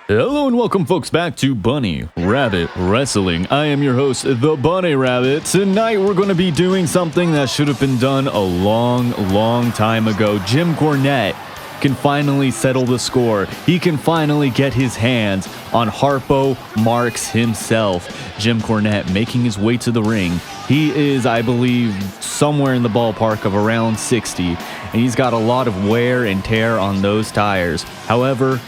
Hello and welcome folks back to Bunny Rabbit Wrestling. I am your host, the Bunny Rabbit. Tonight we're going to be doing something that should have been done a long time ago. Jim Cornette can finally settle the score. He can finally get his hands on Harpo Marx himself. Jim Cornette making his way to the ring. He is, I believe, somewhere in the ballpark of around 60, and he's got a lot of wear and tear on those tires. However,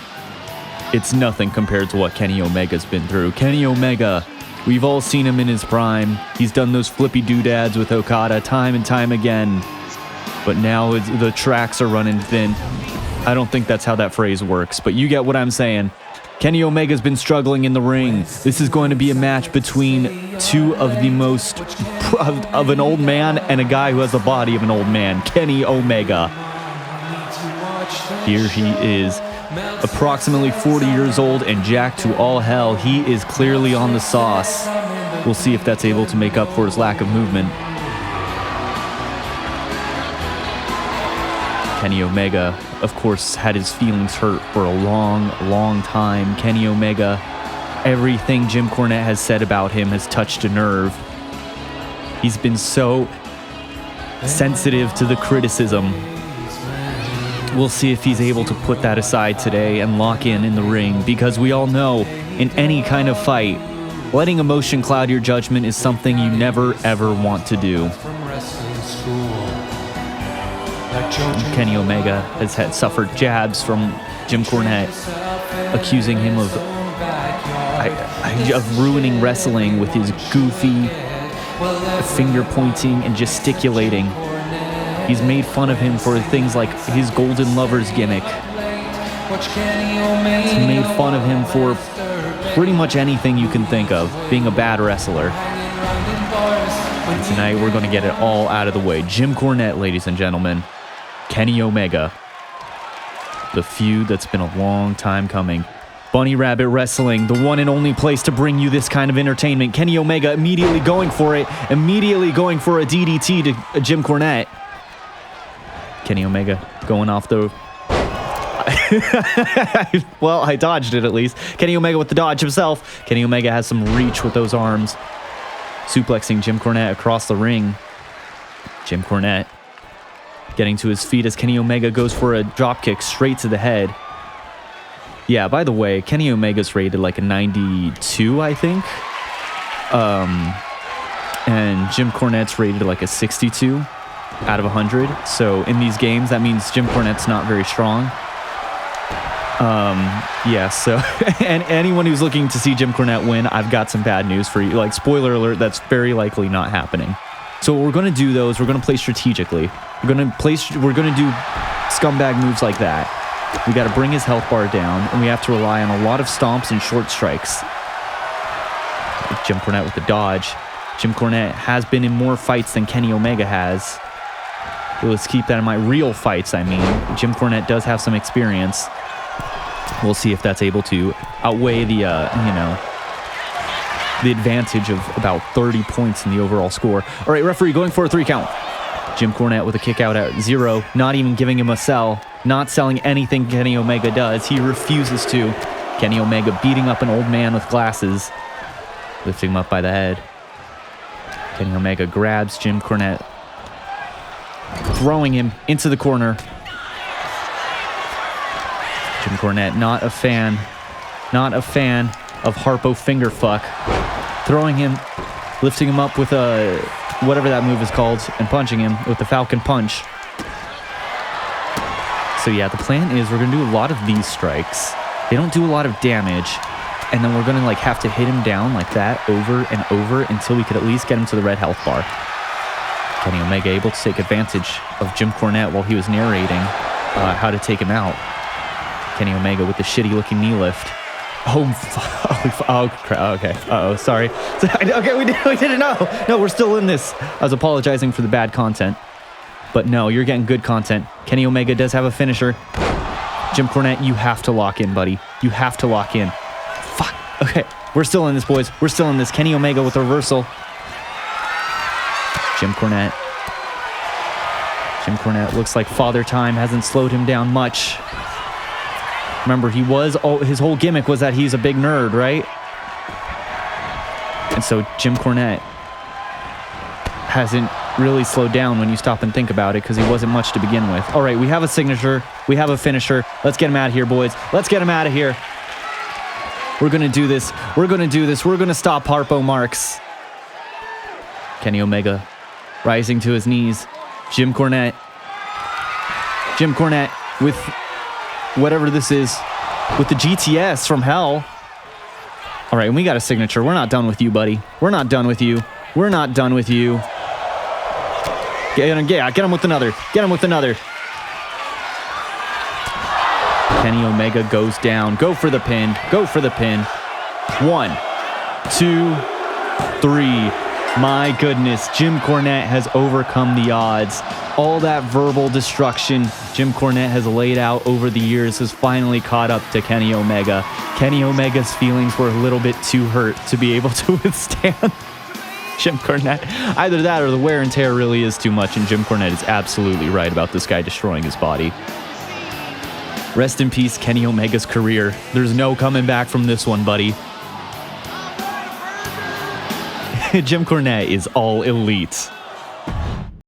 it's nothing compared to what Kenny Omega's been through. Kenny Omega, we've all seen him in his prime. He's done those flippy doodads with Okada time and time again. But now the tracks are running thin. I don't think that's how that phrase works, but you get what I'm saying. Kenny Omega's been struggling in the ring. This is going to be a match between two of the most of an old man and a guy who has the body of an old man, Kenny Omega. Here he is, approximately 40 years old and jacked to all hell. He is clearly on the sauce. We'll see if that's able to make up for his lack of movement. Kenny Omega, of course, had his feelings hurt for a long time. Kenny Omega, everything Jim Cornette has said about him has touched a nerve. He's been so sensitive to the criticism. We'll see if he's able to put that aside today and lock in the ring, because we all know in any kind of fight, letting emotion cloud your judgment is something you never ever want to do. Kenny Omega has suffered jabs from Jim Cornette, accusing him of ruining wrestling with his goofy finger pointing and gesticulating. He's made fun of him for things like his Golden Lovers gimmick. He's made fun of him for pretty much anything you can think of, being a bad wrestler. And tonight we're going to get it all out of the way. Jim Cornette, ladies and gentlemen. Kenny Omega. The feud that's been a long time coming. Bunny Rabbit Wrestling, the one and only place to bring you this kind of entertainment. Kenny Omega immediately going for it. Immediately going for a DDT to Jim Cornette. Kenny Omega going off the... well, I dodged it at least. Kenny Omega with the dodge himself. Kenny Omega has some reach with those arms. Suplexing Jim Cornette across the ring. Jim Cornette getting to his feet as Kenny Omega goes for a dropkick straight to the head. Yeah, by the way, Kenny Omega's rated like a 92, I think. And Jim Cornette's rated like a 62 out of 100. So in these games, that means Jim Cornette's not very strong. Yeah, so and anyone who's looking to see Jim Cornette win, I've got some bad news for you. Like, spoiler alert, that's very likely not happening. So what we're going to do, though, is we're going to play strategically. We're going to do scumbag moves like that. We got to bring his health bar down, and we have to rely on a lot of stomps and short strikes. Jim Cornette with the dodge. Jim Cornette has been in more fights than Kenny Omega has. Let's keep that in mind. Real fights, I mean. Jim Cornette does have some experience. We'll see if that's able to outweigh the, the advantage of about 30 points in the overall score. All right, referee going for a 3 count. Jim Cornette with a kick out at 0, not even giving him a sell, not selling anything Kenny Omega does. He refuses to. Kenny Omega beating up an old man with glasses, lifting him up by the head. Kenny Omega grabs Jim Cornette, throwing him into the corner. Jim Cornette not a fan of Harpo Fingerfuck, throwing him, lifting him up with a whatever that move is called, and punching him with the Falcon Punch. So yeah, the plan is we're going to do a lot of these strikes. They don't do a lot of damage, and then we're going to have to hit him down like that over and over until we could at least get him to the red health bar. Kenny Omega able to take advantage of Jim Cornette while he was narrating how to take him out. Kenny Omega with the shitty looking knee lift. Oh crap. Okay. Sorry. Okay, we didn't know. No, we're still in this. I was apologizing for the bad content. But no, you're getting good content. Kenny Omega does have a finisher. Jim Cornette, you have to lock in, buddy. You have to lock in. Fuck. Okay, we're still in this, boys. We're still in this. Kenny Omega with a reversal. Jim Cornette looks like Father Time hasn't slowed him down much. Remember, his whole gimmick was that he's a big nerd, right? And so Jim Cornette hasn't really slowed down when you stop and think about it, because he wasn't much to begin with. All right, we have a signature. We have a finisher. Let's get him out of here, boys. Let's get him out of here. We're going to do this. We're going to do this. We're going to stop Harpo Marx. Kenny Omega rising to his knees. Jim Cornette. Jim Cornette with whatever this is, with the GTS from hell. All right, and we got a signature. We're not done with you, buddy. We're not done with you. We're not done with you. Get him with another. Get him with another. Kenny Omega goes down. Go for the pin. Go for the pin. 1, 2, 3. My goodness, Jim Cornette has overcome the odds. All that verbal destruction Jim Cornette has laid out over the years has finally caught up to Kenny Omega. Kenny Omega's feelings were a little bit too hurt to be able to withstand Jim Cornette. Either that or the wear and tear really is too much, and Jim Cornette is absolutely right about this guy destroying his body. Rest in peace, Kenny Omega's career. There's no coming back from this one, buddy. Jim Cornette is all elite.